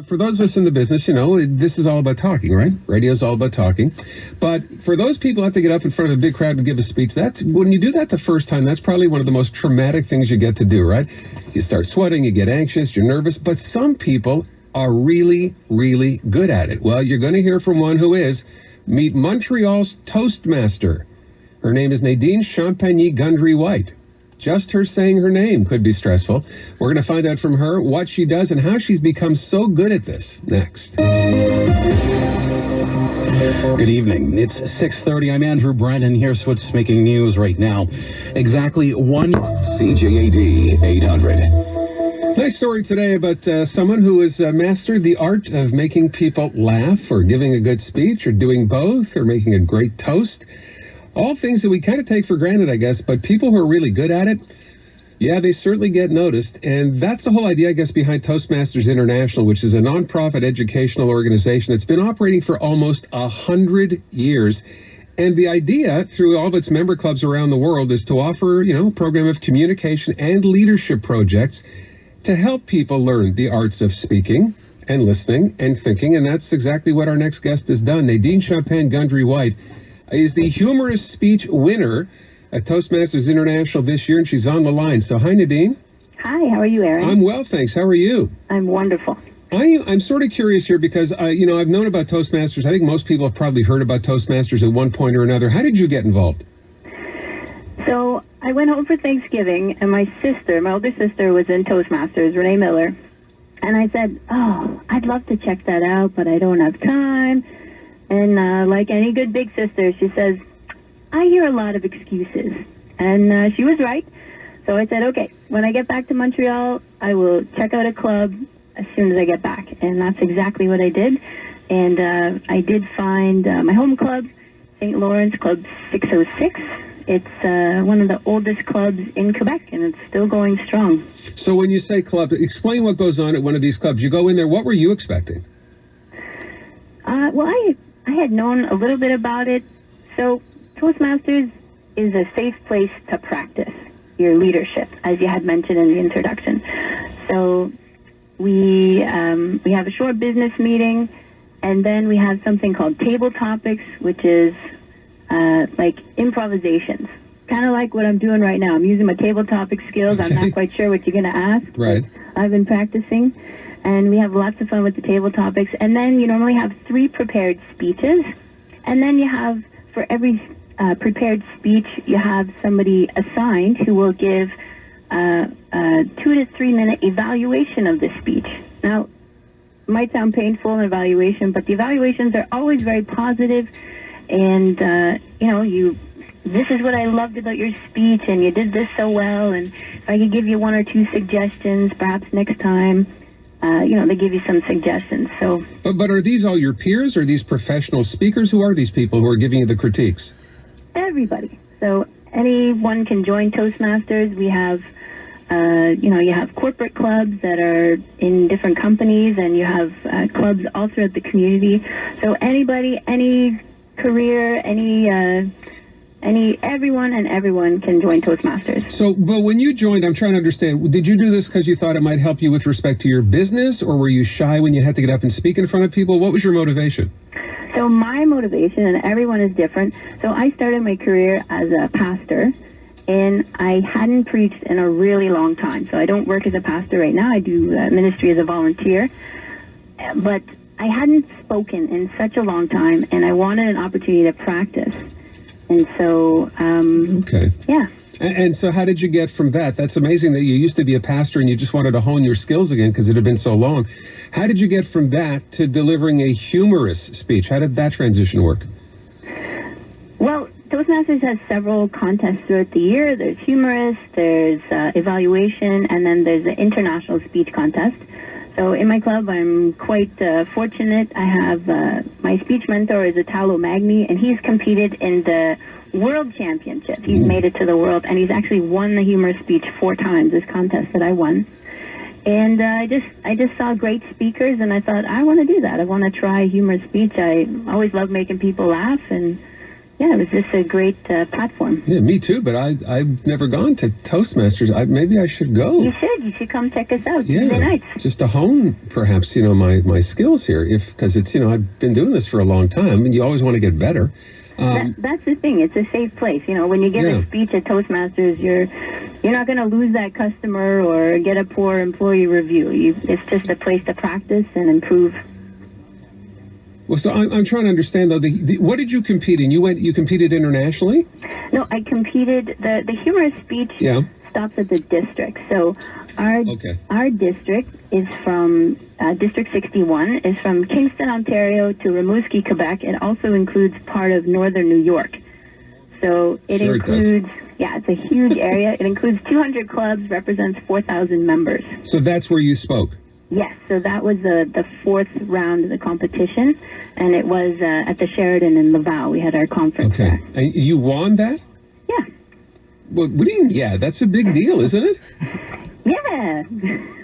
For those of us in the business, this is all about talking, right? Radio's all about talking. But for those people who have to get up in front of a big crowd and give a speech, when you do that the first time, that's probably one of the most traumatic things you get to do, right? You start sweating, you get anxious, you're nervous, but some people are really, really good at it. Well, you're going to hear from one who is. Meet Montreal's Toastmaster. Her name is Nadine Champagne Gundry-White. Just her saying her name could be stressful. We're going to find out from her what she does and how she's become so good at this. Next. Good evening. It's 6:30. I'm Andrew Brent, and here's what's making news right now. Exactly one CJAD 800. Nice story today about someone who has mastered the art of making people laugh, or giving a good speech, or doing both, or making a great toast. All things that we kind of take for granted, I guess, but people who are really good at it, yeah, they certainly get noticed. And that's the whole idea, I guess, behind Toastmasters International, which is a nonprofit educational organization that's been operating for almost 100 years. And the idea, through all of its member clubs around the world, is to offer, a program of communication and leadership projects to help people learn the arts of speaking and listening and thinking. And that's exactly what our next guest has done. Nadine Champagne Gundry-White is the humorous speech winner at Toastmasters International this year, and she's on the line. So, hi, Nadine. Hi, how are you, Aaron? I'm well, thanks. How are you? I'm wonderful. I'm sort of curious here because, I've known about Toastmasters. I think most people have probably heard about Toastmasters at one point or another. How did you get involved? So, I went home for Thanksgiving, and my older sister, was in Toastmasters, Renee Miller. And I said, I'd love to check that out, but I don't have time. And like any good big sister, she says, I hear a lot of excuses. And she was right. So I said, okay, when I get back to Montreal, I will check out a club as soon as I get back. And that's exactly what I did. And I did find my home club, St-Lawrence Club 606. It's one of the oldest clubs in Quebec, and it's still going strong. So when you say club, explain what goes on at one of these clubs. You go in there, what were you expecting? Well, I had known a little bit about it. So Toastmasters is a safe place to practice your leadership, as you had mentioned in the introduction. So we have a short business meeting, and then we have something called table topics, which is like improvisations. Kind of like what I'm doing right now. I'm using my table topic skills. I'm not quite sure what you're going to ask. Right. I've been practicing. And we have lots of fun with the table topics. And then you normally have 3 prepared speeches. And then you have, for every prepared speech, you have somebody assigned who will give a 2 to 3 minute evaluation of the speech. Now, it might sound painful, an evaluation, but the evaluations are always very positive. And, this is what I loved about your speech, and you did this so well. And if I could give you 1 or 2 suggestions, perhaps next time. They give you some suggestions. So, But are these all your peers, or are these professional speakers? Who are these people who are giving you the critiques? Everybody. So anyone can join Toastmasters. We have, you have corporate clubs that are in different companies, and you have clubs all throughout the community. So anybody, any career, everyone can join Toastmasters. So, but when you joined, I'm trying to understand, did you do this because you thought it might help you with respect to your business, or were you shy when you had to get up and speak in front of people? What was your motivation? So my motivation, and everyone is different. So I started my career as a pastor, and I hadn't preached in a really long time. So I don't work as a pastor right now. I do ministry as a volunteer. But I hadn't spoken in such a long time, and I wanted an opportunity to practice. And so, okay. Yeah. And so how did you get from that? That's amazing that you used to be a pastor and you just wanted to hone your skills again because it had been so long. How did you get from that to delivering a humorous speech? How did that transition work? Well, Toastmasters has several contests throughout the year. There's humorous, there's evaluation, and then there's the international speech contest. So in my club, I'm quite fortunate. I have my speech mentor is Italo Magni, and he's competed in the World Championship. He's made it to the world, and he's actually won the humorous speech 4 times, this contest that I won. And I just saw great speakers, and I thought, I want to do that. I want to try humorous speech. I always love making people laugh, and Yeah, it was just a great platform. Yeah, me too, but I've never gone to Toastmasters. Maybe I should go. You should. You should come check us out Tuesday nights. Just to hone, perhaps, my skills here, because it's, I've been doing this for a long time, and you always want to get better. That's the thing. It's a safe place. When you give a speech at Toastmasters, you're not going to lose that customer or get a poor employee review. It's just a place to practice and improve. Well, so I'm trying to understand, though, what did you compete in? You competed internationally? No, I competed, the humorous speech stops at the district. So our district is from, District 61 is from Kingston, Ontario to Rimouski, Quebec. It also includes part of northern New York. So it includes, it's a huge area. It includes 200 clubs, represents 4,000 members. So that's where you spoke? Yes, so that was the fourth round of the competition, and it was at the Sheraton in Laval. We had our conference there. And you won that? Yeah. Well, what do you mean, yeah? That's a big deal, isn't it? Yeah.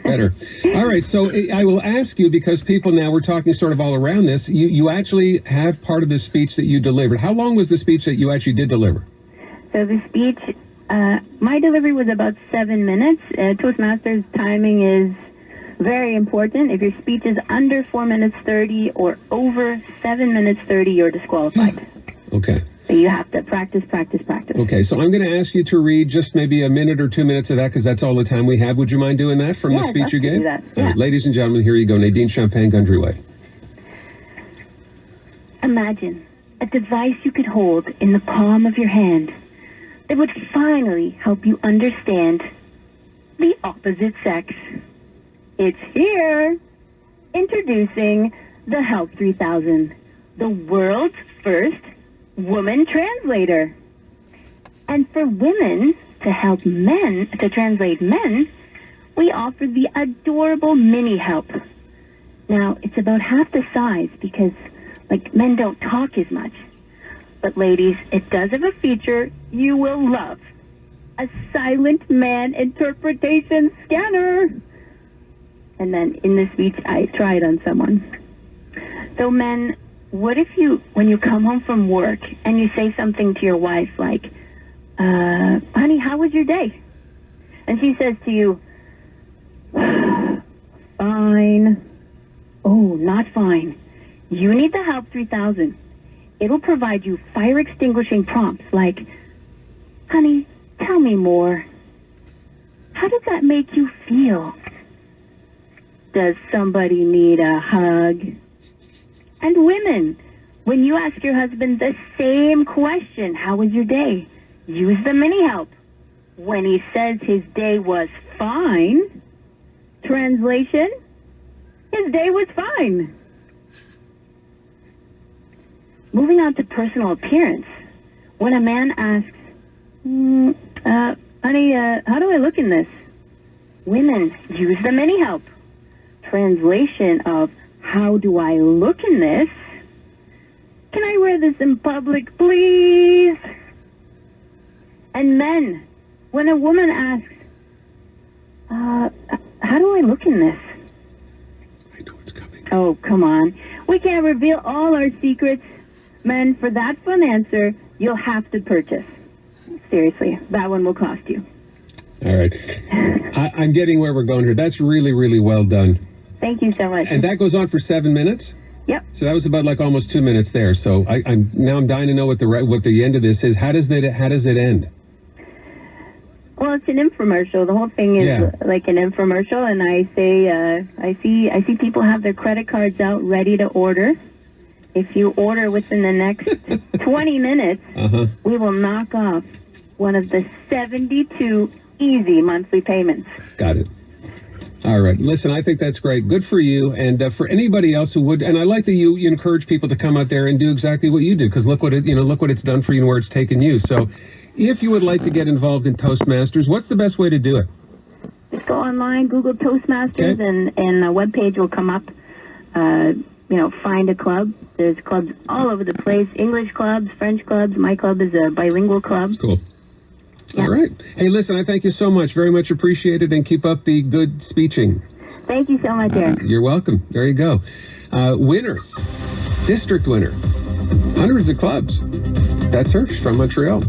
Better. All right, so I will ask you, because people now, we're talking sort of all around this, you actually have part of the speech that you delivered. How long was the speech that you actually did deliver? So the speech, my delivery was about 7 minutes. Toastmasters timing is very important. If your speech is under 4 minutes 30 or over 7 minutes 30, you're disqualified. Okay. So you have to practice. Okay, so I'm going to ask you to read just maybe a minute or 2 minutes of that, because that's all the time we have. Would you mind doing that from the speech you gave? Do that. All right, ladies and gentlemen, here you go. Nadine Champagne Gundry-White. Imagine a device you could hold in the palm of your hand that would finally help you understand the opposite sex. It's here. Introducing the Help 3000, the world's first woman translator. And for women to help men, to translate men, we offer the adorable Mini Help. Now, it's about half the size because, men don't talk as much. But ladies, it does have a feature you will love. A silent man interpretation scanner. And then in the speech, I tried on someone. So men, what if when you come home from work and you say something to your wife like, honey, how was your day? And she says to you, fine. Oh, not fine. You need the Help 3000. It'll provide you fire extinguishing prompts like, honey, tell me more. How does that make you feel? Does somebody need a hug? And women, when you ask your husband the same question, how was your day? Use the Mini Help. When he says his day was fine, translation, his day was fine. Moving on to personal appearance. When a man asks, honey, how do I look in this? Women, use the Mini Help. Translation of, how do I look in this? Can I wear this in public, please? And men, when a woman asks, how do I look in this? I know it's coming. Oh, come on. We can't reveal all our secrets. Men, for that fun answer, you'll have to purchase. Seriously, that one will cost you. All right. I'm getting where we're going here. That's really, really well done. Thank you so much. And that goes on for 7 minutes? Yep. So that was about almost 2 minutes there. So I'm dying to know what the end of this is. How does it end? Well, it's an infomercial. The whole thing is like an infomercial, and I say I see people have their credit cards out ready to order. If you order within the next 20 minutes, we will knock off one of the 72 easy monthly payments. Got it. All right. Listen, I think that's great. Good for you. And for anybody else who would, and I like that you encourage people to come out there and do exactly what you did, because look what it's done for you and where it's taken you. So if you would like to get involved in Toastmasters, what's the best way to do it? Just go online, Google Toastmasters, and a webpage will come up. Find a club. There's clubs all over the place. English clubs, French clubs. My club is a bilingual club. Cool. Yeah. All right. Hey, listen, I thank you so much. Very much appreciated, and keep up the good speeching. Thank you so much, Eric. You're welcome. There you go. Winner. District winner. hundreds of clubs. That's her. She's from Montreal.